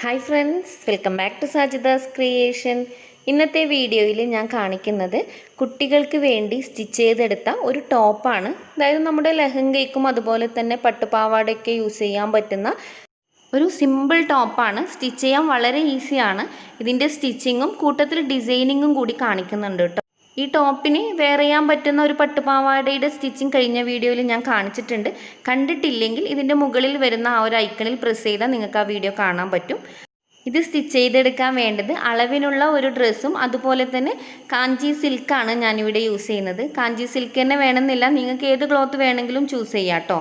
Hi friends, welcome back to Sajida's creation. ഇന്നത്തെ വീഡിയോയിൽ ഞാൻ കാണിക്കുന്നത് കുട്ടികൾക്ക് വേണ്ടി സ്റ്റിച്ച് ചെയ്തെടുത്ത ഒരു ടോപ്പാണ്. അതായത് നമ്മുടെ ലെഹങ്കയ്ക്കും അതുപോലെ തന്നെ പട്ടുപാവാടയ്ക്ക് യൂസ് ചെയ്യാൻ പറ്റുന്ന ഒരു സിമ്പിൾ ടോപ്പാണ്. സ്റ്റിച്ച് ചെയ്യാൻ വളരെ ഈസിയാണ്. ഇതിൻ്റെ സ്റ്റിച്ചിങ്ങും കൂട്ടത്തിൽ ഡിസൈനിങ്ങും കൂടി കാണിക്കുന്നുണ്ട് കേട്ടോ. ഈ ടോപ്പിന് വെയർ ചെയ്യാൻ പറ്റുന്ന ഒരു പട്ടുപാവാടയുടെ സ്റ്റിച്ചിങ് കഴിഞ്ഞ വീഡിയോയിൽ ഞാൻ കാണിച്ചിട്ടുണ്ട്. കണ്ടിട്ടില്ലെങ്കിൽ ഇതിൻ്റെ മുകളിൽ വരുന്ന ആ ഒരു ഐക്കണിൽ പ്രസ് ചെയ്താൽ നിങ്ങൾക്ക് ആ വീഡിയോ കാണാൻ പറ്റും. ഇത് സ്റ്റിച്ച് ചെയ്തെടുക്കാൻ വേണ്ടത് അളവിനുള്ള ഒരു ഡ്രസ്സും അതുപോലെ തന്നെ കാഞ്ചി സിൽക്കാണ് ഞാനിവിടെ യൂസ് ചെയ്യുന്നത്. കാഞ്ചി സിൽക്ക് തന്നെ വേണമെന്നില്ല, നിങ്ങൾക്ക് ഏത് ക്ലോത്ത് വേണമെങ്കിലും ചൂസ് ചെയ്യാം കേട്ടോ.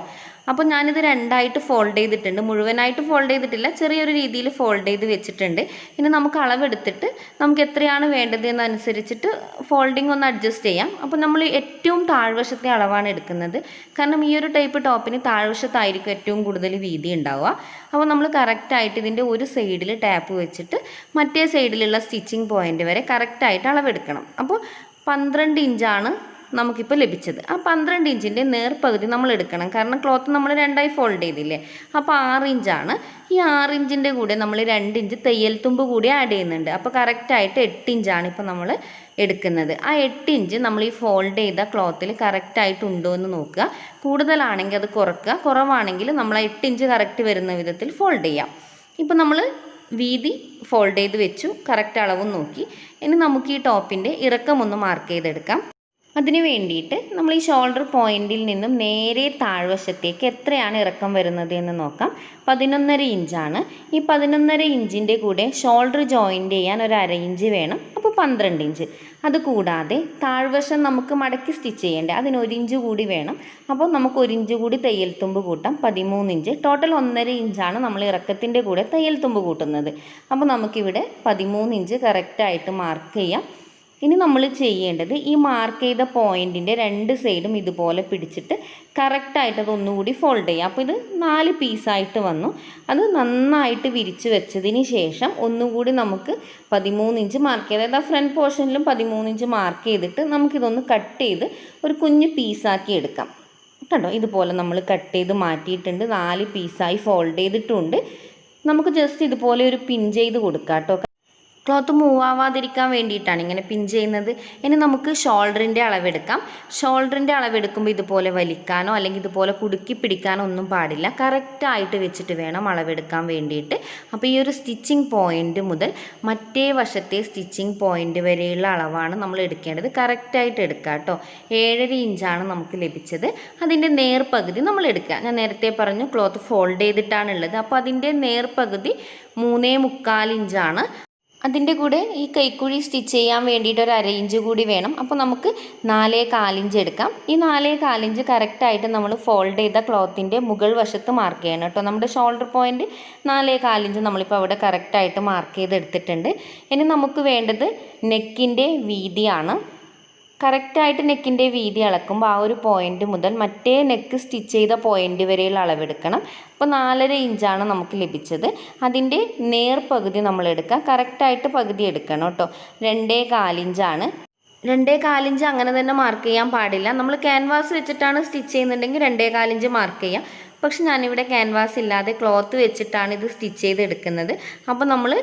അപ്പോൾ ഞാനിത് രണ്ടായിട്ട് ഫോൾഡ് ചെയ്തിട്ടുണ്ട്. മുഴുവനായിട്ട് ഫോൾഡ് ചെയ്തിട്ടില്ല, ചെറിയൊരു രീതിയിൽ ഫോൾഡ് ചെയ്ത് വെച്ചിട്ടുണ്ട്. ഇനി നമുക്ക് അളവെടുത്തിട്ട് നമുക്ക് എത്രയാണ് വേണ്ടത് എന്നനുസരിച്ചിട്ട് ഫോൾഡിങ് ഒന്ന് അഡ്ജസ്റ്റ് ചെയ്യാം. അപ്പോൾ നമ്മൾ ഏറ്റവും താഴ്വശത്തെ അളവാണ് എടുക്കുന്നത്. കാരണം ഈ ഒരു ടൈപ്പ് ടോപ്പിന് താഴ്വശത്തായിരിക്കും ഏറ്റവും കൂടുതൽ വീതി ഉണ്ടാവുക. അപ്പോൾ നമ്മൾ കറക്റ്റായിട്ട് ഇതിൻ്റെ ഒരു സൈഡിൽ ടാപ്പ് വെച്ചിട്ട് മറ്റേ സൈഡിലുള്ള സ്റ്റിച്ചിങ് പോയിൻ്റ് വരെ കറക്റ്റായിട്ട് അളവെടുക്കണം. അപ്പോൾ 12 ഇഞ്ചാണ് നമുക്കിപ്പോൾ ലഭിച്ചത്. ആ 12 ഇഞ്ചിൻ്റെ നേർപകുതി നമ്മൾ എടുക്കണം. കാരണം ക്ലോത്ത് നമ്മൾ രണ്ടായി ഫോൾഡ് ചെയ്തില്ലേ. അപ്പോൾ 6 ഇഞ്ചാണ്. ഈ 6 ഇഞ്ചിൻ്റെ കൂടെ നമ്മൾ 2 ഇഞ്ച് തയ്യൽ തുമ്പ് കൂടി ആഡ് ചെയ്യുന്നുണ്ട്. അപ്പോൾ കറക്റ്റായിട്ട് 8 ഇഞ്ചാണ് ഇപ്പോൾ നമ്മൾ എടുക്കുന്നത്. ആ 8 ഇഞ്ച് നമ്മൾ ഈ ഫോൾഡ് ചെയ്ത ക്ലോത്തിൽ കറക്റ്റായിട്ട് ഉണ്ടോ എന്ന് നോക്കുക. കൂടുതലാണെങ്കിൽ അത് കുറയ്ക്കുക, കുറവാണെങ്കിൽ നമ്മൾ ആ 8 ഇഞ്ച് കറക്റ്റ് വരുന്ന വിധത്തിൽ ഫോൾഡ് ചെയ്യാം. ഇപ്പോൾ നമ്മൾ വീതി ഫോൾഡ് ചെയ്ത് വെച്ചു, കറക്റ്റ് അളവും നോക്കി. ഇനി നമുക്ക് ഈ ടോപ്പിൻ്റെ ഇറക്കം ഒന്ന് മാർക്ക് ചെയ്തെടുക്കാം. അതിന് വേണ്ടിയിട്ട് നമ്മൾ ഈ ഷോൾഡർ പോയിന്റിൽ നിന്നും നേരെ താഴ്വശത്തേക്ക് എത്രയാണ് ഇറക്കം വരുന്നത് എന്ന് നോക്കാം. 11.5 ഇഞ്ചാണ്. ഈ 11.5 ഇഞ്ചിൻ്റെ കൂടെ ഷോൾഡർ ജോയിൻ്റ് ചെയ്യാൻ ഒരു 1/2 ഇഞ്ച് വേണം. അപ്പോൾ 12 ഇഞ്ച്. അതുകൂടാതെ താഴ്വശം നമുക്ക് മടക്കി സ്റ്റിച്ച് ചെയ്യേണ്ടത്, അതിന് 1 ഇഞ്ച് കൂടി വേണം. അപ്പോൾ നമുക്ക് 1 ഇഞ്ച് കൂടി തയ്യൽ തുമ്പ് കൂട്ടാം. 13 ഇഞ്ച്. ടോട്ടൽ 1.5 ഇഞ്ചാണ് നമ്മൾ ഇറക്കത്തിൻ്റെ കൂടെ തയ്യൽ തുമ്പ് കൂട്ടുന്നത്. അപ്പോൾ നമുക്കിവിടെ 13 ഇഞ്ച് കറക്റ്റായിട്ട് മാർക്ക് ചെയ്യാം. ഇനി നമ്മൾ ചെയ്യേണ്ടത് ഈ മാർക്ക് ചെയ്ത പോയിൻറ്റിൻ്റെ 2 സൈഡും ഇതുപോലെ പിടിച്ചിട്ട് കറക്റ്റായിട്ട് അതൊന്നുകൂടി ഫോൾഡ് ചെയ്യാം. അപ്പോൾ ഇത് 4 പീസായിട്ട് വന്നു. അത് നന്നായിട്ട് വിരിച്ച് വെച്ചതിന് ശേഷം ഒന്നുകൂടി നമുക്ക് 13 ഇഞ്ച് മാർക്ക് ചെയ്ത്, അതായത് ആ ഫ്രണ്ട് പോർഷനിലും 13 ഇഞ്ച് മാർക്ക് ചെയ്തിട്ട് നമുക്കിതൊന്ന് കട്ട് ചെയ്ത് ഒരു കുഞ്ഞ് പീസാക്കി എടുക്കാം. കണ്ടോ, ഇതുപോലെ നമ്മൾ കട്ട് ചെയ്ത് മാറ്റിയിട്ടുണ്ട്. 4 പീസായി ഫോൾഡ് ചെയ്തിട്ടുണ്ട്. നമുക്ക് ജസ്റ്റ് ഇതുപോലെ ഒരു പിൻ ചെയ്ത് കൊടുക്കാം കേട്ടോ. ക്ലോത്ത് മൂവ് ആവാതിരിക്കാൻ വേണ്ടിയിട്ടാണ് ഇങ്ങനെ പിൻ ചെയ്യുന്നത്. ഇനി നമുക്ക് ഷോൾഡറിൻ്റെ അളവെടുക്കാം. ഷോൾഡറിൻ്റെ അളവെടുക്കുമ്പോൾ ഇതുപോലെ വലിക്കാനോ അല്ലെങ്കിൽ ഇതുപോലെ കുടുക്കി പിടിക്കാനോ ഒന്നും പാടില്ല. കറക്റ്റായിട്ട് വെച്ചിട്ട് വേണം അളവെടുക്കാൻ വേണ്ടിയിട്ട്. അപ്പോൾ ഈ ഒരു സ്റ്റിച്ചിങ് പോയിൻ്റ് മുതൽ മറ്റേ വശത്തെ സ്റ്റിച്ചിങ് പോയിൻ്റ് വരെയുള്ള അളവാണ് നമ്മൾ എടുക്കേണ്ടത്. കറക്റ്റായിട്ട് എടുക്കുക കേട്ടോ. 7.5 ഇഞ്ചാണ് നമുക്ക് ലഭിച്ചത്. അതിൻ്റെ നേർപകുതി നമ്മൾ എടുക്കുക. ഞാൻ നേരത്തെ പറഞ്ഞു ക്ലോത്ത് ഫോൾഡ് ചെയ്തിട്ടാണുള്ളത്. അപ്പോൾ അതിൻ്റെ നേർപകുതി 3.25 ഇഞ്ചാണ്. അതിൻ്റെ കൂടെ ഈ കൈക്കുഴി സ്റ്റിച്ച് ചെയ്യാൻ വേണ്ടിയിട്ട് ഒരു 1/2 ഇഞ്ച് കൂടി വേണം. അപ്പോൾ നമുക്ക് 4.25 ഇഞ്ച് എടുക്കാം. ഈ 4.25 ഇഞ്ച് കറക്റ്റായിട്ട് നമ്മൾ ഫോൾഡ് ചെയ്ത ക്ലോത്തിൻ്റെ മുകൾ വശത്ത് മാർക്ക് ചെയ്യണം കേട്ടോ. നമ്മുടെ ഷോൾഡർ പോയിൻറ്റ് 4.25 ഇഞ്ച് നമ്മളിപ്പോൾ അവിടെ കറക്റ്റായിട്ട് മാർക്ക് ചെയ്തെടുത്തിട്ടുണ്ട്. ഇനി നമുക്ക് വേണ്ടത് നെക്കിൻ്റെ വീതിയാണ്. കറക്റ്റായിട്ട് നെക്കിൻ്റെ വീതി അളക്കുമ്പോൾ ആ ഒരു പോയിൻ്റ് മുതൽ മറ്റേ നെക്ക് സ്റ്റിച്ച് ചെയ്ത പോയിൻ്റ് വരെയുള്ള അളവെടുക്കണം. അപ്പോൾ 4.5 ഇഞ്ചാണ് നമുക്ക് ലഭിച്ചത്. അതിൻ്റെ നേർപകുതി നമ്മൾ എടുക്കുക. കറക്റ്റായിട്ട് പകുതി എടുക്കണം കേട്ടോ. 2.25 ഇഞ്ചാണ്. 2.25 ഇഞ്ച് അങ്ങനെ തന്നെ മാർക്ക് ചെയ്യാൻ പാടില്ല. നമ്മൾ ക്യാൻവാസ് വെച്ചിട്ടാണ് സ്റ്റിച്ച് ചെയ്യുന്നുണ്ടെങ്കിൽ 2.25 ഇഞ്ച് മാർക്ക് ചെയ്യാം. പക്ഷെ ഞാനിവിടെ ക്യാൻവാസ് ഇല്ലാതെ ക്ലോത്ത് വെച്ചിട്ടാണ് ഇത് സ്റ്റിച്ച് ചെയ്തെടുക്കുന്നത്. അപ്പോൾ നമ്മൾ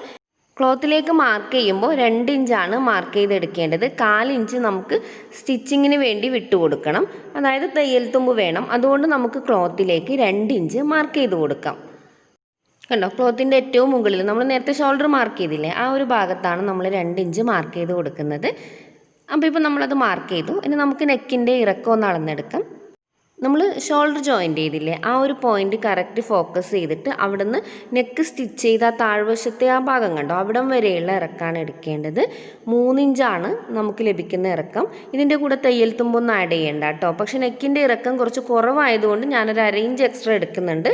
ക്ലോത്തിലേക്ക് മാർക്ക് ചെയ്യുമ്പോൾ 2 ഇഞ്ചാണ് മാർക്ക് ചെയ്തെടുക്കേണ്ടത്. 1/4 ഇഞ്ച് നമുക്ക് സ്റ്റിച്ചിങ്ങിന് വേണ്ടി വിട്ടുകൊടുക്കണം. അതായത് തയ്യൽ തുമ്പ് വേണം. അതുകൊണ്ട് നമുക്ക് ക്ലോത്തിലേക്ക് 2 ഇഞ്ച് മാർക്ക് ചെയ്ത് കൊടുക്കാം. കണ്ടോ, ക്ലോത്തിൻ്റെ ഏറ്റവും മുകളിൽ നമ്മൾ നേരത്തെ ഷോൾഡർ മാർക്ക് ചെയ്തില്ലേ, ആ ഒരു ഭാഗത്താണ് നമ്മൾ 2 ഇഞ്ച് മാർക്ക് ചെയ്ത് കൊടുക്കുന്നത്. അപ്പോൾ ഇപ്പോൾ നമ്മളത് മാർക്ക് ചെയ്തു. ഇനി നമുക്ക് നെക്കിൻ്റെ ഇറക്കം ഒന്ന് അളന്നെടുക്കാം. നമ്മൾ ഷോൾഡർ ജോയിൻ്റ് ചെയ്തില്ലേ, ആ ഒരു പോയിൻ്റ് കറക്റ്റ് ഫോക്കസ് ചെയ്തിട്ട് അവിടെ നിന്ന് നെക്ക് സ്റ്റിച്ച് ചെയ്ത താഴ്വശത്തെ ആ ഭാഗം കണ്ടോ, അവിടം വരെയുള്ള ഇറക്കാണ് എടുക്കേണ്ടത്. 3 ഇഞ്ചാണ് നമുക്ക് ലഭിക്കുന്ന ഇറക്കം. ഇതിൻ്റെ കൂടെ തയ്യൽ തുമ്പൊന്നും ആഡ് ചെയ്യേണ്ട കേട്ടോ. പക്ഷേ നെക്കിൻ്റെ ഇറക്കം കുറച്ച് കുറവായതുകൊണ്ട് ഞാനൊരു 1/2 ഇഞ്ച് എക്സ്ട്രാ എടുക്കുന്നുണ്ട്.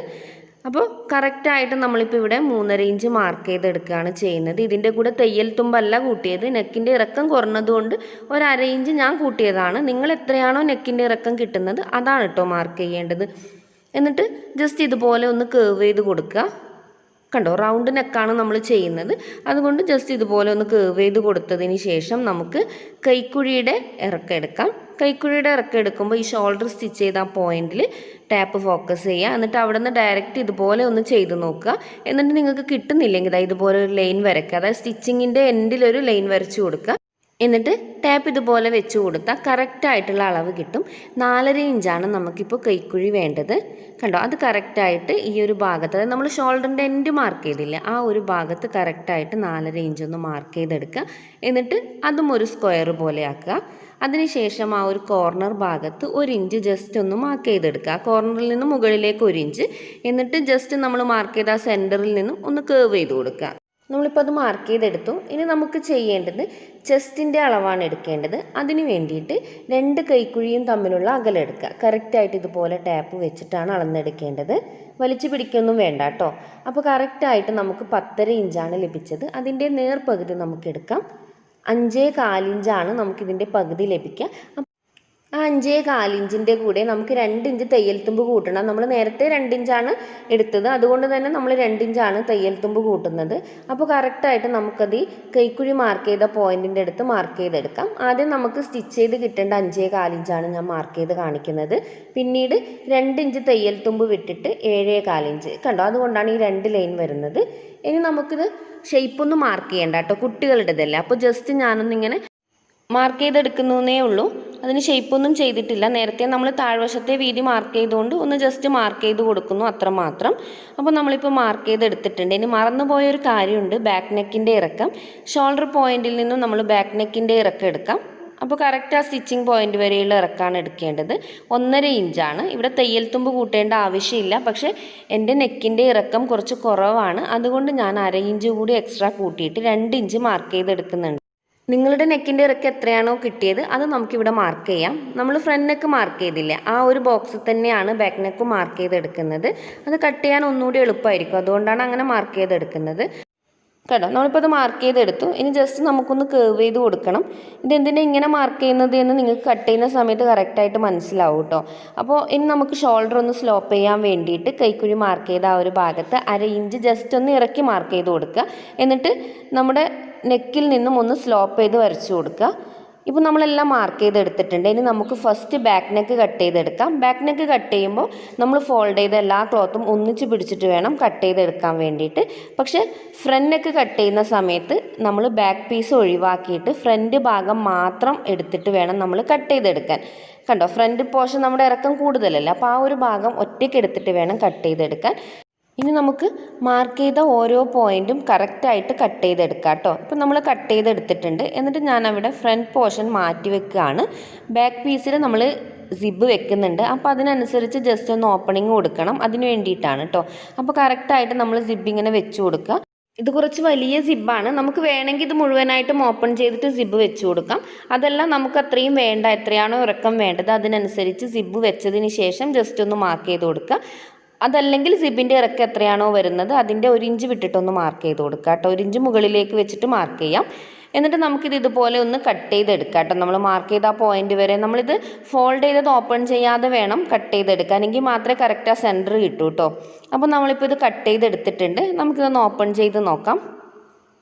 അപ്പോൾ കറക്റ്റായിട്ട് നമ്മളിപ്പോൾ ഇവിടെ 3.5 ഇഞ്ച് മാർക്ക് ചെയ്തെടുക്കുകയാണ് ചെയ്യുന്നത്. ഇതിൻ്റെ കൂടെ തയ്യൽ തുമ്പല്ല കൂട്ടിയത്. നെക്കിൻ്റെ ഇറക്കം കുറഞ്ഞതുകൊണ്ട് ഒരു 1/2 ഇഞ്ച് ഞാൻ കൂട്ടിയതാണ്. നിങ്ങൾ എത്രയാണോ നെക്കിൻ്റെ ഇറക്കം കിട്ടുന്നത് അതാണ് കേട്ടോ മാർക്ക് ചെയ്യേണ്ടത്. എന്നിട്ട് ജസ്റ്റ് ഇതുപോലെ ഒന്ന് കേർവ് ചെയ്ത് കൊടുക്കുക. കണ്ടോ, റൗണ്ട് നെക്കാണ് നമ്മൾ ചെയ്യുന്നത്. അതുകൊണ്ട് ജസ്റ്റ് ഇതുപോലെ ഒന്ന് കേർവ് ചെയ്ത് കൊടുത്തതിന് ശേഷം നമുക്ക് കൈക്കുഴിയുടെ ഇറക്കം എടുക്കാം. കൈക്കുഴിയുടെ ഇറക്കം എടുക്കുമ്പോൾ ഈ ഷോൾഡർ സ്റ്റിച്ച് ചെയ്ത ആ പോയിന്റിൽ ടാപ്പ് ഫോക്കസ് ചെയ്യുക. എന്നിട്ട് അവിടെ നിന്ന് ഡയറക്റ്റ് ഇതുപോലെ ഒന്ന് ചെയ്ത് നോക്കുക. എന്നിട്ട് നിങ്ങൾക്ക് കിട്ടുന്നില്ലെങ്കിൽ ഇതുപോലെ ഒരു ലൈൻ വരയ്ക്കുക. അതായത് സ്റ്റിച്ചിങ്ങിൻ്റെ എൻഡിലൊരു ലൈൻ വരച്ചു കൊടുക്കുക. എന്നിട്ട് ടാപ്പ് ഇതുപോലെ വെച്ച് കൊടുത്താൽ കറക്റ്റായിട്ടുള്ള അളവ് കിട്ടും. 4.5 ഇഞ്ചാണ് നമുക്കിപ്പോൾ കൈക്കുഴി വേണ്ടത്. കണ്ടോ, അത് കറക്റ്റായിട്ട് ഈ ഒരു ഭാഗത്ത്, അതായത് നമ്മൾ ഷോൾഡറിൻ്റെ എൻഡ് മാർക്ക് ചെയ്തില്ല, ആ ഒരു ഭാഗത്ത് കറക്റ്റായിട്ട് 4.5 ഇഞ്ചൊന്ന് മാർക്ക് ചെയ്തെടുക്കുക. എന്നിട്ട് അതും ഒരു സ്ക്വയർ പോലെ ആക്കുക. അതിനുശേഷം ആ ഒരു കോർണർ ഭാഗത്ത് 1 ഇഞ്ച് ജസ്റ്റ് ഒന്ന് മാർക്ക് ചെയ്തെടുക്കുക. കോർണറിൽ നിന്ന് മുകളിലേക്ക് 1 ഇഞ്ച്. എന്നിട്ട് ജസ്റ്റ് നമ്മൾ മാർക്ക് ചെയ്ത സെൻറ്ററിൽ നിന്നും ഒന്ന് കേർവ് ചെയ്ത് കൊടുക്കുക. നമ്മളിപ്പോൾ അത് മാർക്ക് ചെയ്തെടുത്തു. ഇനി നമുക്ക് ചെയ്യേണ്ടത് ചെസ്റ്റിൻ്റെ അളവാണ് എടുക്കേണ്ടത്. അതിന് വേണ്ടിയിട്ട് 2 കൈക്കുഴിയും തമ്മിലുള്ള അകലം എടുക്കുക. കറക്റ്റായിട്ട് ഇതുപോലെ ടാപ്പ് വെച്ചിട്ടാണ് അളന്നെടുക്കേണ്ടത്. വലിച്ചു പിടിക്കൊന്നും വേണ്ട കേട്ടോ. അപ്പോൾ കറക്റ്റായിട്ട് നമുക്ക് 10.5 ഇഞ്ചാണ് ലഭിച്ചത്. അതിൻ്റെ നേർപകുതി നമുക്ക് എടുക്കാം. 5.25 ഇഞ്ചാണ് നമുക്കിതിൻ്റെ പകുതി ലഭിക്കുക. ആ 5.25 ഇഞ്ചിൻ്റെ കൂടെ നമുക്ക് 2 ഇഞ്ച് തയ്യൽ തുമ്പ് കൂട്ടണം. നമ്മൾ നേരത്തെ 2 ഇഞ്ചാണ് എടുത്തത്, അതുകൊണ്ട് തന്നെ നമ്മൾ 2 ഇഞ്ചാണ് തയ്യൽ തുമ്പ് കൂട്ടുന്നത്. അപ്പോൾ കറക്റ്റായിട്ട് നമുക്കത് കൈക്കുഴി മാർക്ക് ചെയ്ത പോയിൻറ്റിൻ്റെ അടുത്ത് മാർക്ക് ചെയ്തെടുക്കാം. ആദ്യം നമുക്ക് സ്റ്റിച്ച് ചെയ്ത് കിട്ടേണ്ട 5.25 ഇഞ്ചാണ് ഞാൻ മാർക്ക് ചെയ്ത് കാണിക്കുന്നത്. പിന്നീട് 2 ഇഞ്ച് തയ്യൽ തുമ്പ് വിട്ടിട്ട് 7.25 ഇഞ്ച്. കണ്ടോ, അതുകൊണ്ടാണ് ഈ 2 ലൈൻ വരുന്നത്. ഇനി നമുക്കിത് ഷേപ്പൊന്നും മാർക്ക് ചെയ്യേണ്ട കേട്ടോ, കുട്ടികളുടേതല്ലേ. അപ്പോൾ ജസ്റ്റ് ഞാനൊന്നിങ്ങനെ മാർക്ക് ചെയ്തെടുക്കുന്നേ ഉള്ളൂ. അതിന് ഷേപ്പൊന്നും ചെയ്തിട്ടില്ല. നേരത്തെ നമ്മൾ താഴ്വശത്തെ വീതി മാർക്ക് ചെയ്തുകൊണ്ട് ഒന്ന് ജസ്റ്റ് മാർക്ക് ചെയ്ത് കൊടുക്കുന്നു, അത്രമാത്രം. അപ്പോൾ നമ്മളിപ്പോൾ മാർക്ക് ചെയ്തെടുത്തിട്ടുണ്ട്. ഇനി മറന്നുപോയൊരു കാര്യമുണ്ട്, ബാക്ക് നെക്കിൻ്റെ ഇറക്കം. ഷോൾഡർ പോയിന്റിൽ നിന്നും നമ്മൾ ബാക്ക് നെക്കിൻ്റെ ഇറക്കം എടുക്കാം. അപ്പോൾ കറക്റ്റ് ആ സ്റ്റിച്ചിങ് പോയിന്റ് വരെയുള്ള ഇറക്കാണ് എടുക്കേണ്ടത്. 1.5 ഇഞ്ചാണ്. ഇവിടെ തയ്യൽ തുമ്പ് കൂട്ടേണ്ട ആവശ്യമില്ല. പക്ഷേ എൻ്റെ നെക്കിൻ്റെ ഇറക്കം കുറച്ച് കുറവാണ്, അതുകൊണ്ട് ഞാൻ 1/2 ഇഞ്ച് കൂടി എക്സ്ട്രാ കൂട്ടിയിട്ട് 2 ഇഞ്ച് മാർക്ക് ചെയ്തെടുക്കുന്നുണ്ട്. നിങ്ങളുടെ നെക്കിൻ്റെ ഇറക്കം എത്രയാണോ കിട്ടിയത് അത് നമുക്കിവിടെ മാർക്ക് ചെയ്യാം. നമ്മൾ ഫ്രണ്ട് നെക്ക് മാർക്ക് ചെയ്തില്ല, ആ ഒരു ബോക്സിൽ തന്നെയാണ് ബാക്ക് നെക്ക് മാർക്ക് ചെയ്തെടുക്കുന്നത്. അത് കട്ട് ചെയ്യാൻ ഒന്നുകൂടി എളുപ്പമായിരിക്കും, അതുകൊണ്ടാണ് അങ്ങനെ മാർക്ക് ചെയ്തെടുക്കുന്നത്. കേട്ടോ, നമ്മളിപ്പോൾ അത് മാർക്ക് ചെയ്തെടുത്തു. ഇനി ജസ്റ്റ് നമുക്കൊന്ന് കേർവ് ചെയ്ത് കൊടുക്കണം. ഇതെന്തിനാണ് ഇങ്ങനെ മാർക്ക് ചെയ്യുന്നത് എന്ന് നിങ്ങൾക്ക് കട്ട് ചെയ്യുന്ന സമയത്ത് കറക്റ്റായിട്ട് മനസ്സിലാവും കേട്ടോ. അപ്പോൾ ഇനി നമുക്ക് ഷോൾഡർ ഒന്ന് സ്ലോപ്പ് ചെയ്യാൻ വേണ്ടിയിട്ട് കൈക്കുഴി മാർക്ക് ചെയ്ത ആ ഒരു ഭാഗത്ത് 1/2 ഇഞ്ച് ജസ്റ്റ് ഒന്ന് ഇറക്കി മാർക്ക് ചെയ്ത് കൊടുക്കുക. എന്നിട്ട് നമ്മുടെ നെക്കിൽ നിന്നും ഒന്ന് സ്ലോപ്പ് ചെയ്ത് വരച്ചു കൊടുക്കുക. ഇപ്പോൾ നമ്മളെല്ലാം മാർക്ക് ചെയ്തെടുത്തിട്ടുണ്ട്. ഇനി നമുക്ക് ഫസ്റ്റ് ബാക്ക് നെക്ക് കട്ട് ചെയ്തെടുക്കാം. ബാക്ക് നെക്ക് കട്ട് ചെയ്യുമ്പോൾ നമ്മൾ ഫോൾഡ് ചെയ്ത എല്ലാ ക്ലോത്തും ഒന്നിച്ച് പിടിച്ചിട്ട് വേണം കട്ട് ചെയ്തെടുക്കാൻ വേണ്ടിയിട്ട്. പക്ഷേ ഫ്രണ്ട് നെക്ക് കട്ട് ചെയ്യുന്ന സമയത്ത് നമ്മൾ ബാക്ക് പീസ് ഒഴിവാക്കിയിട്ട് ഫ്രണ്ട് ഭാഗം മാത്രം എടുത്തിട്ട് വേണം നമ്മൾ കട്ട് ചെയ്തെടുക്കാൻ. കണ്ടോ, ഫ്രണ്ട് പോർഷൻ നമ്മുടെ ഇറക്കം കൂടുതലല്ല, അപ്പോൾ ആ ഒരു ഭാഗം ഒറ്റയ്ക്ക് എടുത്തിട്ട് വേണം കട്ട് ചെയ്തെടുക്കാൻ. ഇനി നമുക്ക് മാർക്ക് ചെയ്ത ഓരോ പോയിൻറ്റും കറക്റ്റായിട്ട് കട്ട് ചെയ്തെടുക്കാം കേട്ടോ. ഇപ്പം നമ്മൾ കട്ട് ചെയ്തെടുത്തിട്ടുണ്ട്. എന്നിട്ട് ഞാൻ അവിടെ ഫ്രണ്ട് പോർഷൻ മാറ്റി വെക്കുകയാണ്. ബാക്ക് പീസിൽ നമ്മൾ സിബ് വെക്കുന്നുണ്ട്. അപ്പോൾ അതിനനുസരിച്ച് ജസ്റ്റ് ഒന്ന് ഓപ്പണിങ് കൊടുക്കണം, അതിന് വേണ്ടിയിട്ടാണ് കേട്ടോ. അപ്പോൾ കറക്റ്റായിട്ട് നമ്മൾ സിബ് ഇങ്ങനെ വെച്ച് കൊടുക്കുക. ഇത് കുറച്ച് വലിയ സിബ്ബാണ്. നമുക്ക് വേണമെങ്കിൽ ഇത് മുഴുവനായിട്ടും ഓപ്പൺ ചെയ്തിട്ട് സിബ് വെച്ച് കൊടുക്കാം. അതെല്ലാം നമുക്ക് അത്രയും വേണ്ട, എത്രയാണോ ഇറക്കം വേണ്ടത് അതിനനുസരിച്ച് സിബ് വെച്ചതിന് ശേഷം ജസ്റ്റ് ഒന്ന് മാർക്ക് ചെയ്ത് കൊടുക്കുക. അതല്ലെങ്കിൽ സിബിൻ്റെ ഇറക്കം എത്രയാണോ വരുന്നത് അതിൻ്റെ 1 ഇഞ്ച് വിട്ടിട്ടൊന്ന് മാർക്ക് ചെയ്ത് കൊടുക്കുക കേട്ടോ. 1 ഇഞ്ച് മുകളിലേക്ക് വെച്ചിട്ട് മാർക്ക് ചെയ്യാം. എന്നിട്ട് നമുക്കിത് ഇതുപോലെ ഒന്ന് കട്ട് ചെയ്തെടുക്കാം കേട്ടോ. നമ്മൾ മാർക്ക് ചെയ്ത ആ പോയിന്റ് വരെ നമ്മളിത് ഫോൾഡ് ചെയ്തത് ഓപ്പൺ ചെയ്യാതെ വേണം കട്ട് ചെയ്തെടുക്കാൻ, എങ്കിൽ മാത്രമേ കറക്റ്റ് ആ സെൻറ്റർ കിട്ടൂ കേട്ടോ. അപ്പോൾ നമ്മളിപ്പോൾ ഇത് കട്ട് ചെയ്തെടുത്തിട്ടുണ്ട്. നമുക്കിതൊന്ന് ഓപ്പൺ ചെയ്ത് നോക്കാം.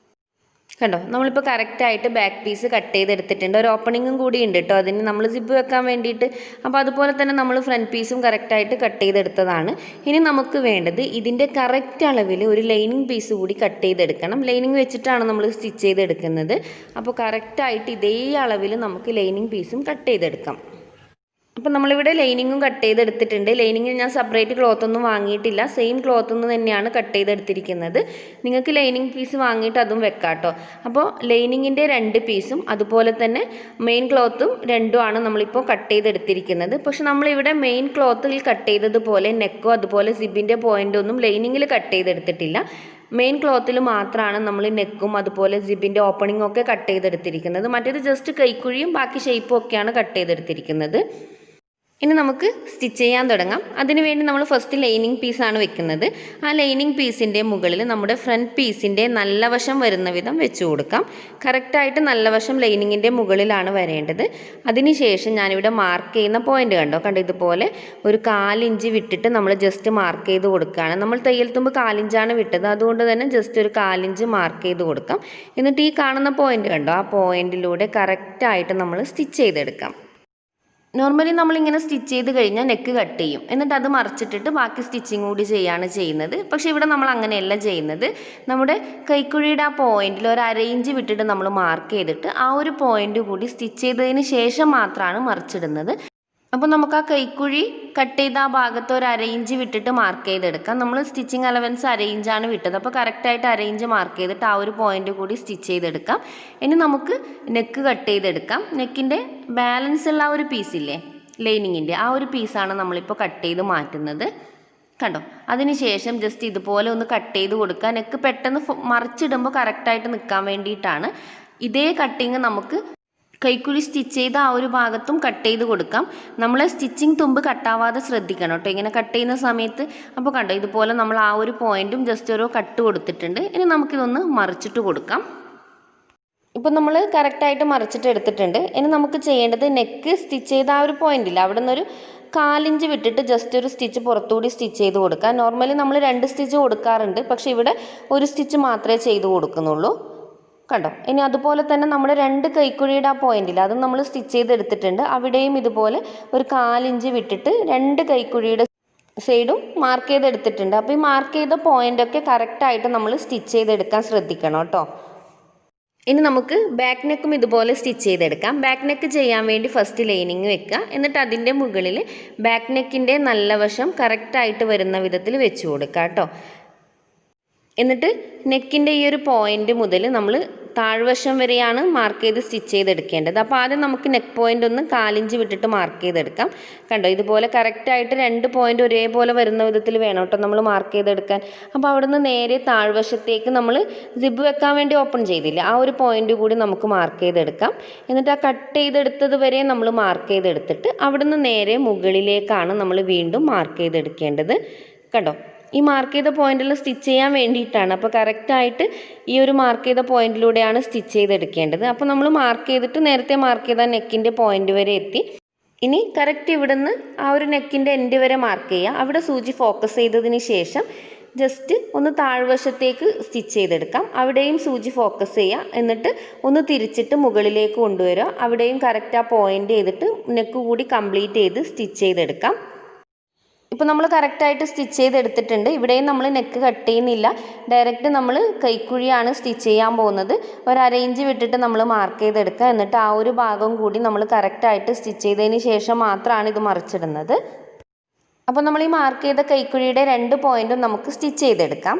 കണ്ടോ, നമ്മളിപ്പോൾ കറക്റ്റായിട്ട് ബാക്ക് പീസ് കട്ട് ചെയ്തെടുത്തിട്ടുണ്ട്. ഒരു ഓപ്പണിങ്ങും കൂടി ഉണ്ട് കേട്ടോ അതിന്, നമ്മൾ സിബ് വെക്കാൻ വേണ്ടിയിട്ട്. അപ്പോൾ അതുപോലെ തന്നെ നമ്മൾ ഫ്രണ്ട് പീസും കറക്റ്റായിട്ട് കട്ട് ചെയ്തെടുത്തതാണ്. ഇനി നമുക്ക് വേണ്ടത് ഇതിൻ്റെ കറക്റ്റ് അളവിൽ ഒരു ലൈനിങ് പീസ് കൂടി കട്ട് ചെയ്തെടുക്കണം. ലൈനിങ് വെച്ചിട്ടാണ് നമ്മൾ സ്റ്റിച്ച് ചെയ്തെടുക്കുന്നത്. അപ്പോൾ കറക്റ്റായിട്ട് ഇതേ അളവിൽ നമുക്ക് ലൈനിങ് പീസും കട്ട് ചെയ്തെടുക്കാം. അപ്പോൾ നമ്മളിവിടെ ലൈനിങ്ങും കട്ട് ചെയ്തെടുത്തിട്ടുണ്ട്. ലൈനിങ്ങിന് ഞാൻ സെപ്പറേറ്റ് ക്ലോത്ത് ഒന്നും വാങ്ങിയിട്ടില്ല, സെയിം ക്ലോത്ത് നിന്ന് തന്നെയാണ് കട്ട് ചെയ്തെടുത്തിരിക്കുന്നത്. നിങ്ങൾക്ക് ലൈനിങ് പീസ് വാങ്ങിയിട്ട് അതും വെക്കാം കേട്ടോ. അപ്പോൾ ലൈനിങ്ങിൻ്റെ 2 പീസും അതുപോലെ തന്നെ മെയിൻ ക്ലോത്തും രണ്ടുമാണ് നമ്മളിപ്പോൾ കട്ട് ചെയ്തെടുത്തിരിക്കുന്നത്. പക്ഷെ നമ്മളിവിടെ മെയിൻ ക്ലോത്തിൽ കട്ട് ചെയ്തതുപോലെ നെക്കോ അതുപോലെ സിബിൻ്റെ പോയിൻ്റ് ഒന്നും ലൈനിങ്ങിൽ കട്ട് ചെയ്തെടുത്തിട്ടില്ല. മെയിൻ ക്ലോത്തിൽ മാത്രമാണ് നമ്മൾ നെക്കും അതുപോലെ സിബിൻ്റെ ഓപ്പണിങ്ങും ഒക്കെ കട്ട് ചെയ്തെടുത്തിരിക്കുന്നത്. മറ്റേത് ജസ്റ്റ് കൈക്കുഴിയും ബാക്കി ഷേപ്പും ഒക്കെയാണ് കട്ട് ചെയ്തെടുത്തിരിക്കുന്നത്. ഇനി നമുക്ക് സ്റ്റിച്ച് ചെയ്യാൻ തുടങ്ങാം. അതിനുവേണ്ടി നമ്മൾ ഫസ്റ്റ് ലൈനിങ് പീസാണ് വെക്കുന്നത്. ആ ലൈനിങ് പീസിൻ്റെ മുകളിൽ നമ്മുടെ ഫ്രണ്ട് പീസിൻ്റെ നല്ല വശം വരുന്ന വിധം വെച്ച് കൊടുക്കാം. കറക്റ്റായിട്ട് നല്ല വശം ലൈനിങ്ങിൻ്റെ മുകളിലാണ് വരേണ്ടത്. അതിനുശേഷം ഞാനിവിടെ മാർക്ക് ചെയ്യുന്ന പോയിന്റ് കണ്ടോ ഇതുപോലെ ഒരു 1/4 ഇഞ്ച് വിട്ടിട്ട് നമ്മൾ ജസ്റ്റ് മാർക്ക് ചെയ്ത് കൊടുക്കുകയാണ്. നമ്മൾ തയ്യൽ തുമ്പ് 1/4 ഇഞ്ചാണ് വിട്ടത്, അതുകൊണ്ട് തന്നെ ജസ്റ്റ് ഒരു 1/4 ഇഞ്ച് മാർക്ക് ചെയ്ത് കൊടുക്കാം. എന്നിട്ട് ഈ കാണുന്ന പോയിന്റ് കണ്ടോ, ആ പോയിന്റിലൂടെ കറക്റ്റായിട്ട് നമ്മൾ സ്റ്റിച്ച് ചെയ്തെടുക്കാം. നോർമലി നമ്മളിങ്ങനെ സ്റ്റിച്ച് ചെയ്ത് കഴിഞ്ഞാൽ നെക്ക് കട്ട് ചെയ്യും, എന്നിട്ട് അത് മറിച്ചിട്ടിട്ട് ബാക്കി സ്റ്റിച്ചിങ് കൂടി ചെയ്യാണ് ചെയ്യുന്നത്. പക്ഷേ ഇവിടെ നമ്മൾ അങ്ങനെയല്ല ചെയ്യുന്നത്. നമ്മുടെ കൈക്കുഴിയുടെ ആ പോയിന്റിൽ ഒരു അരയിഞ്ച് വിട്ടിട്ട് നമ്മൾ മാർക്ക് ചെയ്തിട്ട് ആ ഒരു പോയിന്റ് കൂടി സ്റ്റിച്ച് ചെയ്തതിന് ശേഷം മാത്രമാണ് മറിച്ചിടുന്നത്. അപ്പോൾ നമുക്ക് ആ കൈക്കുഴി കട്ട് ചെയ്ത ആ ഭാഗത്ത് ഒരു അരയിഞ്ച് വിട്ടിട്ട് മാർക്ക് ചെയ്തെടുക്കാം. നമ്മൾ സ്റ്റിച്ചിങ് അലവൻസ് അരയിഞ്ചാണ് വിട്ടത്, അപ്പോൾ കറക്റ്റായിട്ട് അരയിഞ്ച് മാർക്ക് ചെയ്തിട്ട് ആ ഒരു പോയിന്റ് കൂടി സ്റ്റിച്ച് ചെയ്തെടുക്കാം. ഇനി നമുക്ക് നെക്ക് കട്ട് ചെയ്തെടുക്കാം. നെക്കിൻ്റെ ബാലൻസ് ഉള്ള ആ ഒരു പീസില്ലേ, ലൈനിങ്ങിൻ്റെ ആ ഒരു പീസാണ് നമ്മളിപ്പോൾ കട്ട് ചെയ്ത് മാറ്റുന്നത്. കണ്ടോ? അതിനുശേഷം ജസ്റ്റ് ഇതുപോലെ ഒന്ന് കട്ട് ചെയ്ത് കൊടുക്കുക. നെക്ക് പെട്ടെന്ന് മറിച്ചിടുമ്പോൾ കറക്റ്റായിട്ട് നിൽക്കാൻ വേണ്ടിയിട്ടാണ്. ഇതേ കട്ടിങ് നമുക്ക് കൈക്കുഴി സ്റ്റിച്ച് ചെയ്ത ആ ഒരു ഭാഗത്തും കട്ട് ചെയ്ത് കൊടുക്കാം. നമ്മൾ സ്റ്റിച്ചിങ് തുമ്പ് കട്ടാവാതെ ശ്രദ്ധിക്കണം കേട്ടോ ഇങ്ങനെ കട്ട് ചെയ്യുന്ന സമയത്ത്. അപ്പോൾ കണ്ടോ, ഇതുപോലെ നമ്മൾ ആ ഒരു പോയിന്റും ജസ്റ്റ് ഒരു കട്ട് കൊടുത്തിട്ടുണ്ട്. ഇനി നമുക്കിതൊന്ന് മറിച്ചിട്ട് കൊടുക്കാം. ഇപ്പം നമ്മൾ കറക്റ്റായിട്ട് മറിച്ചിട്ട് എടുത്തിട്ടുണ്ട്. ഇനി നമുക്ക് ചെയ്യേണ്ടത് നെക്ക് സ്റ്റിച്ച് ചെയ്ത ആ ഒരു പോയിന്റില്ല, അവിടെ നിന്നൊരു 1/4 ഇഞ്ച് വിട്ടിട്ട് ജസ്റ്റ് ഒരു സ്റ്റിച്ച് പുറത്തുകൂടി സ്റ്റിച്ച് ചെയ്ത് കൊടുക്കാം. നോർമലി നമ്മൾ 2 സ്റ്റിച്ച് കൊടുക്കാറുണ്ട്, പക്ഷേ ഇവിടെ ഒരു സ്റ്റിച്ച് മാത്രമേ ചെയ്ത് കൊടുക്കുന്നുള്ളൂ. കണ്ടോ? ഇനി അതുപോലെ തന്നെ നമ്മുടെ 2 കൈക്കുഴിയുടെ ആ പോയിന്റിൽ അത് നമ്മൾ സ്റ്റിച്ച് ചെയ്തെടുത്തിട്ടുണ്ട്. അവിടെയും ഇതുപോലെ ഒരു 1/4 ഇഞ്ച് വിട്ടിട്ട് 2 കൈക്കുഴിയുടെ സൈഡും മാർക്ക് ചെയ്തെടുത്തിട്ടുണ്ട്. അപ്പോൾ ഈ മാർക്ക് ചെയ്ത പോയിന്റൊക്കെ കറക്റ്റായിട്ട് നമ്മൾ സ്റ്റിച്ച് ചെയ്തെടുക്കാൻ ശ്രദ്ധിക്കണം കേട്ടോ. ഇനി നമുക്ക് ബാക്ക് നെക്കും ഇതുപോലെ സ്റ്റിച്ച് ചെയ്തെടുക്കാം. ബാക്ക് നെക്ക് ചെയ്യാൻ വേണ്ടി ഫസ്റ്റ് ലൈനിങ് വെക്കുക, എന്നിട്ട് അതിൻ്റെ മുകളിൽ ബാക്ക് നെക്കിൻ്റെ നല്ല വശം കറക്റ്റായിട്ട് വരുന്ന വിധത്തിൽ വെച്ച് കൊടുക്കുക കേട്ടോ. എന്നിട്ട് നെക്കിൻ്റെ ഈ ഒരു പോയിന്റ് മുതൽ നമ്മൾ താഴ്വശം വരെയാണ് മാർക്ക് ചെയ്ത് സ്റ്റിച്ച് ചെയ്തെടുക്കേണ്ടത്. അപ്പോൾ ആദ്യം നമുക്ക് നെക്ക് പോയിന്റ് ഒന്ന് 1/4 ഇഞ്ച് വിട്ടിട്ട് മാർക്ക് ചെയ്തെടുക്കാം. കണ്ടോ? ഇതുപോലെ കറക്റ്റായിട്ട് 2 പോയിന്റ് ഒരേപോലെ വരുന്ന വിധത്തിൽ വേണം കേട്ടോ നമ്മൾ മാർക്ക് ചെയ്തെടുക്കാൻ. അപ്പോൾ അവിടെ നിന്ന് നേരെ താഴ്വശത്തേക്ക് നമ്മൾ സിബ് വെക്കാൻ വേണ്ടി ഓപ്പൺ ചെയ്തില്ല, ആ ഒരു പോയിന്റ് കൂടി നമുക്ക് മാർക്ക് ചെയ്തെടുക്കാം. എന്നിട്ട് ആ കട്ട് ചെയ്തെടുത്തത് വരെ നമ്മൾ മാർക്ക് ചെയ്തെടുത്തിട്ട് അവിടെ നിന്ന് നേരെ മുകളിലേക്കാണ് നമ്മൾ വീണ്ടും മാർക്ക് ചെയ്തെടുക്കേണ്ടത്. കണ്ടോ? ഈ മാർക്ക് ചെയ്ത പോയിന്റിൽ സ്റ്റിച്ച് ചെയ്യാൻ വേണ്ടിയിട്ടാണ്. അപ്പോൾ കറക്റ്റായിട്ട് ഈ ഒരു മാർക്ക് ചെയ്ത പോയിന്റിലൂടെയാണ് സ്റ്റിച്ച് ചെയ്തെടുക്കേണ്ടത്. അപ്പോൾ നമ്മൾ മാർക്ക് ചെയ്തിട്ട് നേരത്തെ മാർക്ക് ചെയ്ത നെക്കിൻ്റെ പോയിന്റ് വരെ എത്തി. ഇനി കറക്റ്റ് ഇവിടുന്ന് ആ ഒരു നെക്കിൻ്റെ എൻഡ് വരെ മാർക്ക് ചെയ്യുക. അവിടെ സൂചി ഫോക്കസ് ചെയ്തതിന് ശേഷം ജസ്റ്റ് ഒന്ന് താഴ്വശത്തേക്ക് സ്റ്റിച്ച് ചെയ്തെടുക്കാം. അവിടെയും സൂചി ഫോക്കസ് ചെയ്യുക, എന്നിട്ട് ഒന്ന് തിരിച്ചിട്ട് മുകളിലേക്ക് കൊണ്ടുവരിക. അവിടെയും കറക്റ്റ് ആ പോയിന്റ് ചെയ്തിട്ട് നെക്ക് കൂടി കംപ്ലീറ്റ് ചെയ്ത് സ്റ്റിച്ച് ചെയ്തെടുക്കാം. ഇപ്പോൾ നമ്മൾ കറക്റ്റായിട്ട് സ്റ്റിച്ച് ചെയ്തെടുത്തിട്ടുണ്ട്. ഇവിടെയും നമ്മൾ നെക്ക് കട്ട് ചെയ്യുന്നില്ല, ഡയറക്റ്റ് നമ്മൾ കൈക്കുഴിയാണ് സ്റ്റിച്ച് ചെയ്യാൻ പോകുന്നത്. ഒരു 1/2 ഇഞ്ച് വിട്ടിട്ട് നമ്മൾ മാർക്ക് ചെയ്തെടുക്കുക. എന്നിട്ട് ആ ഒരു ഭാഗം കൂടി നമ്മൾ കറക്റ്റായിട്ട് സ്റ്റിച്ച് ചെയ്തതിന് ശേഷം മാത്രമാണ് ഇത് മറിച്ചിടുന്നത്. അപ്പോൾ നമ്മൾ ഈ മാർക്ക് ചെയ്ത കൈക്കുഴിയുടെ 2 പോയിന്റും നമുക്ക് സ്റ്റിച്ച് ചെയ്തെടുക്കാം.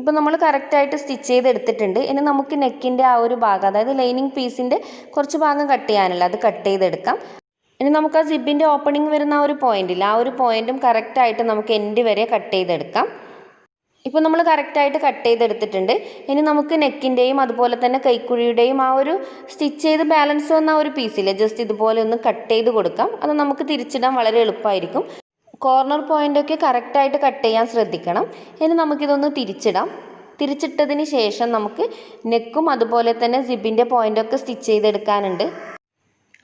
ഇപ്പോൾ നമ്മൾ കറക്റ്റായിട്ട് സ്റ്റിച്ച് ചെയ്തെടുത്തിട്ടുണ്ട്. ഇനി നമുക്ക് നെക്കിൻ്റെ ആ ഒരു ഭാഗം, അതായത് ലൈനിങ് പീസിൻ്റെ കുറച്ച് ഭാഗം കട്ട് ചെയ്യാനല്ല, അത് കട്ട് ചെയ്തെടുക്കാം. ഇനി നമുക്ക് ആ സിബിൻ്റെ ഓപ്പണിംഗ് വരുന്ന ആ ഒരു പോയിന്റില്ല, ആ ഒരു പോയിന്റും കറക്റ്റായിട്ട് നമുക്ക് എൻഡ് വരെ കട്ട് ചെയ്തെടുക്കാം. ഇപ്പോൾ നമ്മൾ കറക്റ്റായിട്ട് കട്ട് ചെയ്തെടുത്തിട്ടുണ്ട്. ഇനി നമുക്ക് നെക്കിൻ്റെയും അതുപോലെ തന്നെ കൈക്കുഴിയുടെയും ആ ഒരു സ്റ്റിച്ച് ചെയ്ത് ബാലൻസ് വന്ന ആ ഒരു പീസില്ലേ, ജസ്റ്റ് ഇതുപോലെ ഒന്ന് കട്ട് ചെയ്ത് കൊടുക്കാം. അത് നമുക്ക് തിരിച്ചിടാൻ വളരെ എളുപ്പമായിരിക്കും. കോർണർ പോയിൻ്റൊക്കെ കറക്റ്റായിട്ട് കട്ട് ചെയ്യാൻ ശ്രദ്ധിക്കണം. ഇനി നമുക്കിതൊന്ന് തിരിച്ചിടാം. തിരിച്ചിട്ടതിന് ശേഷം നമുക്ക് നെക്കും അതുപോലെ തന്നെ സിബിൻ്റെ പോയിൻ്റൊക്കെ സ്റ്റിച്ച് ചെയ്തെടുക്കാനുണ്ട്.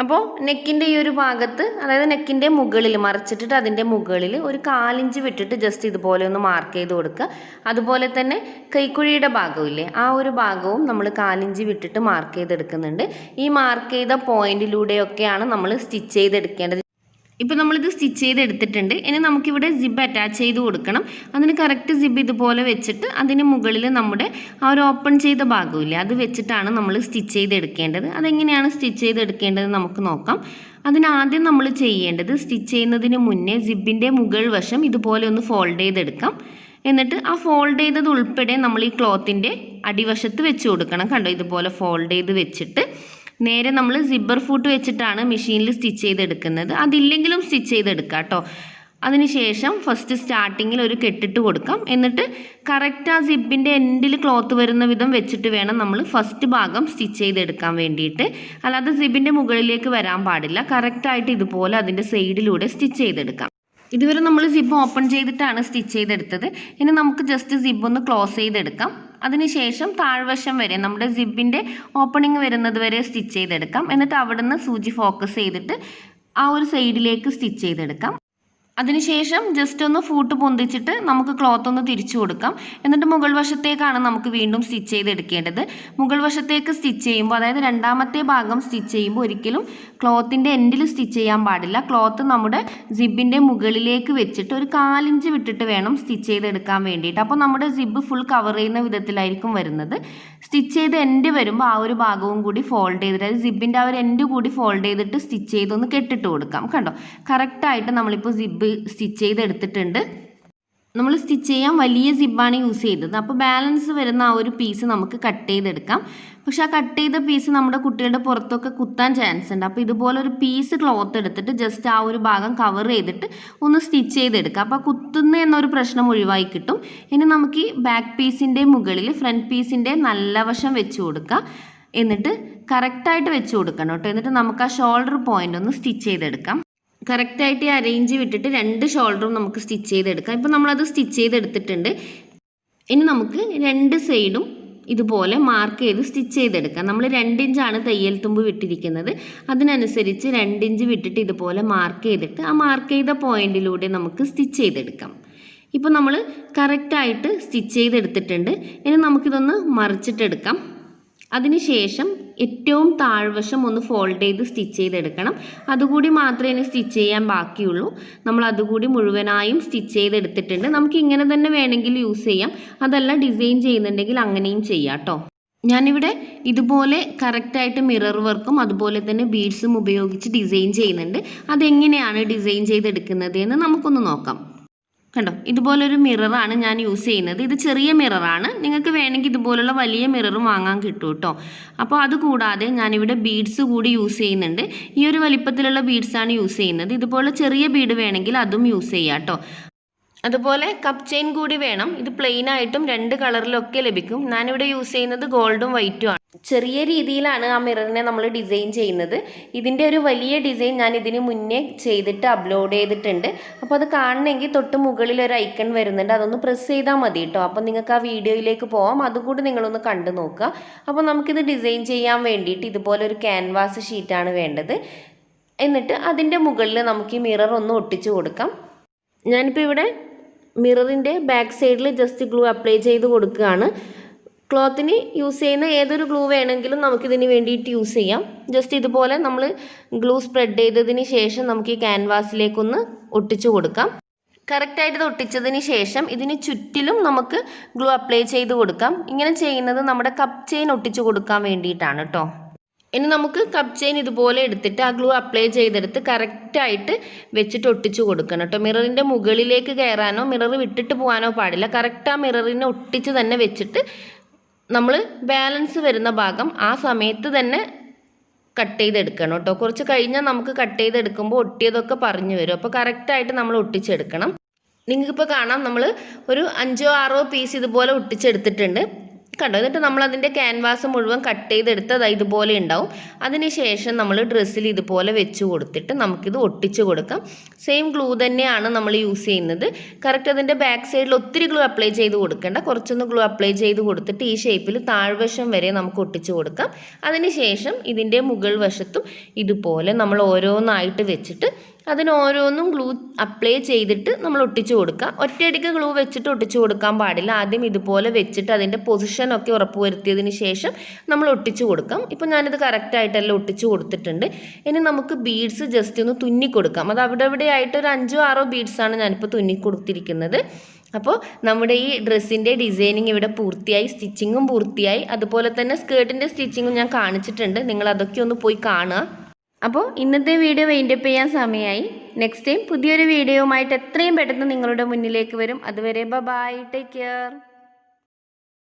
അപ്പോൾ നെക്കിൻ്റെ ഈ ഒരു ഭാഗത്ത്, അതായത് നെക്കിൻ്റെ മുകളിൽ മറിച്ചിട്ടിട്ട് അതിൻ്റെ മുകളിൽ ഒരു 1/4 ഇഞ്ച് വിട്ടിട്ട് ജസ്റ്റ് ഇതുപോലെ ഒന്ന് മാർക്ക് ചെയ്ത് കൊടുക്കുക. അതുപോലെ തന്നെ കൈക്കുഴിയുടെ ഭാഗമില്ലേ, ആ ഒരു ഭാഗവും നമ്മൾ 1/4 ഇഞ്ച് വിട്ടിട്ട് മാർക്ക് ചെയ്തെടുക്കുന്നുണ്ട്. ഈ മാർക്ക് ചെയ്ത പോയിന്റിലൂടെയൊക്കെയാണ് നമ്മൾ സ്റ്റിച്ച് ചെയ്തെടുക്കേണ്ടത്. ഇപ്പോൾ നമ്മളിത് സ്റ്റിച്ച് ചെയ്തെടുത്തിട്ടുണ്ട്. ഇനി നമുക്കിവിടെ സിബ് അറ്റാച്ച് ചെയ്ത് കൊടുക്കണം. അതിന് കറക്റ്റ് സിബ് ഇതുപോലെ വെച്ചിട്ട് അതിന് മുകളിൽ നമ്മുടെ ആ ഒരു ഓപ്പൺ ചെയ്ത ഭാഗമില്ലേ, അത് വെച്ചിട്ടാണ് നമ്മൾ സ്റ്റിച്ച് ചെയ്തെടുക്കേണ്ടത്. അതെങ്ങനെയാണ് സ്റ്റിച്ച് ചെയ്തെടുക്കേണ്ടത് നമുക്ക് നോക്കാം. അതിനാദ്യം നമ്മൾ ചെയ്യേണ്ടത്, സ്റ്റിച്ച് ചെയ്യുന്നതിന് മുന്നേ സിബിൻ്റെ മുകൾ വശം ഇതുപോലെ ഒന്ന് ഫോൾഡ് ചെയ്തെടുക്കാം. എന്നിട്ട് ആ ഫോൾഡ് ചെയ്തത് ഉൾപ്പെടെ നമ്മൾ ഈ ക്ലോത്തിൻ്റെ അടിവശത്ത് വെച്ച് കൊടുക്കണം. കണ്ടോ? ഇതുപോലെ ഫോൾഡ് ചെയ്ത് വെച്ചിട്ട് നേരെ നമ്മൾ സിബ്ബർ ഫൂട്ട് വെച്ചിട്ടാണ് മെഷീനിൽ സ്റ്റിച്ച് ചെയ്തെടുക്കുന്നത്. അതില്ലെങ്കിലും സ്റ്റിച്ച് ചെയ്തെടുക്കാം കേട്ടോ. അതിനുശേഷം ഫസ്റ്റ് സ്റ്റാർട്ടിങ്ങിൽ ഒരു കെട്ടിട്ട് കൊടുക്കാം. എന്നിട്ട് കറക്റ്റ് ആ സിബിൻ്റെ എൻഡിൽ ക്ലോത്ത് വരുന്ന വിധം വെച്ചിട്ട് വേണം നമ്മൾ ഫസ്റ്റ് ഭാഗം സ്റ്റിച്ച് ചെയ്തെടുക്കാൻ വേണ്ടിയിട്ട്. അല്ലാതെ സിബിൻ്റെ മുകളിലേക്ക് വരാൻ പാടില്ല. കറക്റ്റായിട്ട് ഇതുപോലെ അതിൻ്റെ സൈഡിലൂടെ സ്റ്റിച്ച് ചെയ്തെടുക്കാം. ഇതുവരെ നമ്മൾ സിബ് ഓപ്പൺ ചെയ്തിട്ടാണ് സ്റ്റിച്ച് ചെയ്തെടുത്തത്. ഇനി നമുക്ക് ജസ്റ്റ് സിബ് ഒന്ന് ക്ലോസ് ചെയ്തെടുക്കാം. അതിനുശേഷം താഴ്വശം വരെ നമ്മുടെ സിബിൻ്റെ ഓപ്പണിംഗ് വരുന്നത് വരെ സ്റ്റിച്ച് ചെയ്തെടുക്കാം. എന്നിട്ട് അവിടെ നിന്ന് സൂചി ഫോക്കസ് ചെയ്തിട്ട് ആ ഒരു സൈഡിലേക്ക് സ്റ്റിച്ച് ചെയ്തെടുക്കാം. അതിനുശേഷം ജസ്റ്റ് ഒന്ന് ഫൂട്ട് പൊന്തിച്ചിട്ട് നമുക്ക് ക്ലോത്ത് ഒന്ന് തിരിച്ചു കൊടുക്കാം. എന്നിട്ട് മുകൾ വശത്തേക്കാണ് നമുക്ക് വീണ്ടും സ്റ്റിച്ച് ചെയ്തെടുക്കേണ്ടത്. മുകൾ വശത്തേക്ക് സ്റ്റിച്ച് ചെയ്യുമ്പോൾ, അതായത് രണ്ടാമത്തെ ഭാഗം സ്റ്റിച്ച് ചെയ്യുമ്പോൾ ഒരിക്കലും ക്ലോത്തിൻ്റെ എൻഡിൽ സ്റ്റിച്ച് ചെയ്യാൻ പാടില്ല. ക്ലോത്ത് നമ്മുടെ സിബിൻ്റെ മുകളിലേക്ക് വെച്ചിട്ട് ഒരു 1/4 ഇഞ്ച് വിട്ടിട്ട് വേണം സ്റ്റിച്ച് ചെയ്തെടുക്കാൻ വേണ്ടിയിട്ട്. അപ്പോൾ നമ്മുടെ സിബ് ഫുൾ കവർ ചെയ്യുന്ന വിധത്തിലായിരിക്കും വരുന്നത്. സ്റ്റിച്ച് ചെയ്ത് എൻഡ് വരുമ്പോൾ ആ ഒരു ഭാഗവും കൂടി ഫോൾഡ് ചെയ്തിട്ട്, അതായത് സിബിൻ്റെ ആ ഒരു എൻഡ് കൂടി ഫോൾഡ് ചെയ്തിട്ട് സ്റ്റിച്ച് ചെയ്തൊന്ന് കെട്ടിട്ട് കൊടുക്കാം. കണ്ടോ, കറക്റ്റായിട്ട് നമ്മളിപ്പോൾ സിബ് സ്റ്റിച്ച് ചെയ്തെടുത്തിട്ടുണ്ട്. നമ്മൾ സ്റ്റിച്ച് ചെയ്യാൻ വലിയ സിബാണ് യൂസ് ചെയ്തത്. അപ്പോൾ ബാലൻസ് വരുന്ന ആ ഒരു പീസ് നമുക്ക് കട്ട് ചെയ്തെടുക്കാം. പക്ഷേ ആ കട്ട് ചെയ്ത പീസ് നമ്മുടെ കുട്ടികളുടെ പുറത്തൊക്കെ കുത്താൻ ചാൻസ് ഉണ്ട്. അപ്പോൾ ഇതുപോലെ ഒരു പീസ് ക്ലോത്ത് എടുത്തിട്ട് ജസ്റ്റ് ആ ഒരു ഭാഗം കവർ ചെയ്തിട്ട് ഒന്ന് സ്റ്റിച്ച് ചെയ്തെടുക്കാം. അപ്പോൾ കുത്തുന്ന എന്നൊരു പ്രശ്നം ഒഴിവായി കിട്ടും. ഇനി നമുക്ക് ഈ ബാക്ക് പീസിൻ്റെ മുകളിൽ ഫ്രണ്ട് പീസിൻ്റെ നല്ല വശം വെച്ച് കൊടുക്കാം. എന്നിട്ട് കറക്റ്റായിട്ട് വെച്ച് കൊടുക്കണം കേട്ടോ. എന്നിട്ട് നമുക്ക് ആ ഷോൾഡർ പോയിൻ്റ് ഒന്ന് സ്റ്റിച്ച് ചെയ്തെടുക്കാം. കറക്റ്റായിട്ട് അറേഞ്ച് വിട്ടിട്ട് 2 ഷോൾഡറും നമുക്ക് സ്റ്റിച്ച് ചെയ്തെടുക്കാം. ഇപ്പോൾ നമ്മളത് സ്റ്റിച്ച് ചെയ്തെടുത്തിട്ടുണ്ട്. ഇനി നമുക്ക് 2 സൈഡും ഇതുപോലെ മാർക്ക് ചെയ്ത് സ്റ്റിച്ച് ചെയ്തെടുക്കാം. നമ്മൾ 2 ഇഞ്ചാണ് തയ്യൽ തുമ്പ് വിട്ടിരിക്കുന്നത്. അതിനനുസരിച്ച് 2 ഇഞ്ച് വിട്ടിട്ട് ഇതുപോലെ മാർക്ക് ചെയ്തിട്ട് ആ മാർക്ക് ചെയ്ത പോയിന്റിലൂടെ നമുക്ക് സ്റ്റിച്ച് ചെയ്തെടുക്കാം. ഇപ്പോൾ നമ്മൾ കറക്റ്റായിട്ട് സ്റ്റിച്ച് ചെയ്തെടുത്തിട്ടുണ്ട്. ഇനി നമുക്കിതൊന്ന് മറിച്ചിട്ടെടുക്കാം. അതിനുശേഷം ഏറ്റവും താഴ്വശം ഒന്ന് ഫോൾഡ് ചെയ്ത് സ്റ്റിച്ച് ചെയ്തെടുക്കണം. അതുകൂടി മാത്രമേ ഇനി സ്റ്റിച്ച് ചെയ്യാൻ ബാക്കിയുള്ളൂ. നമ്മൾ അതുകൂടി മുഴുവനായും സ്റ്റിച്ച് ചെയ്തെടുത്തിട്ടുണ്ട്. നമുക്ക് ഇങ്ങനെ തന്നെ വേണമെങ്കിൽ യൂസ് ചെയ്യാം. അതല്ല ഡിസൈൻ ചെയ്യുന്നുണ്ടെങ്കിൽ അങ്ങനെയും ചെയ്യാം കേട്ടോ. ഞാനിവിടെ ഇതുപോലെ കറക്റ്റായിട്ട് മിറർ വർക്കും അതുപോലെ തന്നെ ബീഡ്സും ഉപയോഗിച്ച് ഡിസൈൻ ചെയ്യുന്നുണ്ട്. അതെങ്ങനെയാണ് ഡിസൈൻ ചെയ്തെടുക്കുന്നത് എന്ന് നമുക്കൊന്ന് നോക്കാം. കണ്ടോ, ഇതുപോലൊരു മിററാണ് ഞാൻ യൂസ് ചെയ്യുന്നത്. ഇത് ചെറിയ മിററാണ്. നിങ്ങൾക്ക് വേണമെങ്കിൽ ഇതുപോലുള്ള വലിയ മിററും വാങ്ങാൻ കിട്ടും കേട്ടോ. അപ്പോൾ അതുകൂടാതെ ഞാനിവിടെ ബീഡ്സ് കൂടി യൂസ് ചെയ്യുന്നുണ്ട്. ഈ ഒരു വലിപ്പത്തിലുള്ള ബീഡ്സാണ് യൂസ് ചെയ്യുന്നത്. ഇതുപോലെ ചെറിയ ബീഡ് വേണമെങ്കിൽ അതും യൂസ് ചെയ്യാം കേട്ടോ. അതുപോലെ കപ്പ് ചെയിൻ കൂടി വേണം. ഇത് പ്ലെയിൻ ആയിട്ടും 2 കളറിലൊക്കെ ലഭിക്കും. ഞാനിവിടെ യൂസ് ചെയ്യുന്നത് ഗോൾഡും വൈറ്റും ആണ്. ചെറിയ രീതിയിലാണ് ആ മിററിനെ നമ്മൾ ഡിസൈൻ ചെയ്യുന്നത്. ഇതിൻ്റെ ഒരു വലിയ ഡിസൈൻ ഞാൻ ഇതിന് മുന്നേ ചെയ്തിട്ട് അപ്ലോഡ് ചെയ്തിട്ടുണ്ട്. അപ്പോൾ അത് കാണണമെങ്കിൽ തൊട്ട് മുകളിൽ ഒരു ഐക്കൺ വരുന്നുണ്ട്. അതൊന്ന് പ്രസ് ചെയ്താൽ മതി കേട്ടോ. അപ്പോൾ നിങ്ങൾക്ക് ആ വീഡിയോയിലേക്ക് പോവാം. അതുകൂടി നിങ്ങളൊന്ന് കണ്ടു നോക്കുക. അപ്പോൾ നമുക്കിത് ഡിസൈൻ ചെയ്യാൻ വേണ്ടിയിട്ട് ഇതുപോലെ ഒരു ക്യാൻവാസ് ഷീറ്റാണ് വേണ്ടത്. എന്നിട്ട് അതിൻ്റെ മുകളിൽ നമുക്ക് ഈ മിറർ ഒന്ന് ഒട്ടിച്ചു കൊടുക്കാം. ഞാനിപ്പോൾ ഇവിടെ മിററിൻ്റെ ബാക്ക് സൈഡിൽ ജസ്റ്റ് ഗ്ലൂ അപ്ലൈ ചെയ്ത് കൊടുക്കുകയാണ്. ക്ലോത്തിന് യൂസ് ചെയ്യുന്ന ഏതൊരു ഗ്ലൂ വേണമെങ്കിലും നമുക്കിതിന് വേണ്ടിയിട്ട് യൂസ് ചെയ്യാം. ജസ്റ്റ് ഇതുപോലെ നമ്മൾ ഗ്ലൂ സ്പ്രെഡ് ചെയ്തതിന് ശേഷം നമുക്ക് ഈ ക്യാൻവാസിലേക്കൊന്ന് ഒട്ടിച്ചു കൊടുക്കാം. കറക്റ്റായിട്ട് ഇത് ഒട്ടിച്ചതിന് ശേഷം ഇതിന് ചുറ്റിലും നമുക്ക് ഗ്ലൂ അപ്ലൈ ചെയ്ത് കൊടുക്കാം. ഇങ്ങനെ ചെയ്യുന്നത് നമ്മുടെ കപ്പ് ചെയിൻ ഒട്ടിച്ചു കൊടുക്കാൻ വേണ്ടിയിട്ടാണ് കേട്ടോ. ഇനി നമുക്ക് കപ്പ് ചെയിൻ ഇതുപോലെ എടുത്തിട്ട് ആ ഗ്ലൂ അപ്ലൈ ചെയ്തെടുത്ത് കറക്റ്റായിട്ട് വെച്ചിട്ട് ഒട്ടിച്ചു കൊടുക്കണം കേട്ടോ. മിററിൻ്റെ മുകളിലേക്ക് കയറാനോ മിറർ വിട്ടിട്ട് പോകാനോ പാടില്ല. കറക്റ്റ് ആ മിററിനെ ഒട്ടിച്ച് തന്നെ വെച്ചിട്ട് നമ്മൾ ബാലൻസ് വരുന്ന ഭാഗം ആ സമയത്ത് തന്നെ കട്ട് ചെയ്തെടുക്കണം കേട്ടോ. കുറച്ച് കഴിഞ്ഞാൽ നമുക്ക് കട്ട് ചെയ്തെടുക്കുമ്പോൾ ഒട്ടിയതൊക്കെ പറഞ്ഞു വരും. അപ്പോൾ കറക്റ്റായിട്ട് നമ്മൾ ഒട്ടിച്ചെടുക്കണം. നിങ്ങൾക്കിപ്പോൾ കാണാം, നമ്മൾ ഒരു 5-6 പീസ് ഇതുപോലെ ഒട്ടിച്ചെടുത്തിട്ടുണ്ട്. കണ്ടോ, എന്നിട്ട് നമ്മൾ അതിൻ്റെ ക്യാൻവാസ് മുഴുവൻ കട്ട് ചെയ്തെടുത്ത് അത് ഇതുപോലെ ഉണ്ടാവും. അതിനുശേഷം നമ്മൾ ഡ്രസ്സിൽ ഇതുപോലെ വെച്ച് കൊടുത്തിട്ട് നമുക്കിത് ഒട്ടിച്ച് കൊടുക്കാം. സെയിം ഗ്ലൂ തന്നെയാണ് നമ്മൾ യൂസ് ചെയ്യുന്നത്. കറക്റ്റ് അതിൻ്റെ ബാക്ക് സൈഡിൽ ഒത്തിരി ഗ്ലൂ അപ്ലൈ ചെയ്ത് കൊടുക്കേണ്ട. കുറച്ചൊന്ന് ഗ്ലൂ അപ്ലൈ ചെയ്ത് കൊടുത്തിട്ട് ഈ ഷേപ്പിൽ താഴ്വശം വരെ നമുക്ക് ഒട്ടിച്ച് കൊടുക്കാം. അതിനുശേഷം ഇതിൻ്റെ മുകൾ വശത്തും ഇതുപോലെ നമ്മൾ ഓരോന്നായിട്ട് വെച്ചിട്ട് അതിന് ഓരോന്നും ഗ്ലൂ അപ്ലൈ ചെയ്തിട്ട് നമ്മൾ ഒട്ടിച്ചു കൊടുക്കുക. ഒറ്റയടിക്ക് ഗ്ലൂ വെച്ചിട്ട് ഒട്ടിച്ചു കൊടുക്കാൻ പാടില്ല. ആദ്യം ഇതുപോലെ വെച്ചിട്ട് അതിൻ്റെ പൊസിഷനൊക്കെ ഉറപ്പ് വരുത്തിയതിന് ശേഷം നമ്മൾ ഒട്ടിച്ചു കൊടുക്കാം. ഇപ്പോൾ ഞാനിത് കറക്റ്റായിട്ടെല്ലാം ഒട്ടിച്ചു കൊടുത്തിട്ടുണ്ട്. ഇനി നമുക്ക് ബീഡ്സ് ജസ്റ്റ് ഒന്ന് തുന്നി കൊടുക്കാം. അത് അവിടെ ആയിട്ട് ഒരു 5-6 ബീഡ്സാണ് ഞാനിപ്പോൾ തുന്നി കൊടുത്തിരിക്കുന്നത്. അപ്പോൾ നമ്മുടെ ഈ ഡ്രസ്സിൻ്റെ ഡിസൈനിങ് ഇവിടെ പൂർത്തിയായി, സ്റ്റിച്ചിങ്ങും പൂർത്തിയായി. അതുപോലെ തന്നെ സ്കേർട്ടിൻ്റെ സ്റ്റിച്ചിങ്ങും ഞാൻ കാണിച്ചിട്ടുണ്ട്. നിങ്ങൾ അതൊക്കെ ഒന്ന് പോയി കാണുക. അപ്പോൾ ഇന്നത്തെ വീഡിയോ വൈൻഡപ്പ് ചെയ്യാൻ സമയമായി. നെക്സ്റ്റ് ടൈം പുതിയൊരു വീഡിയോയുമായിട്ട് എത്രയും പെട്ടെന്ന് നിങ്ങളുടെ മുന്നിലേക്ക് വരും. അതുവരെ ബൈ, ടേക്ക് കെയർ.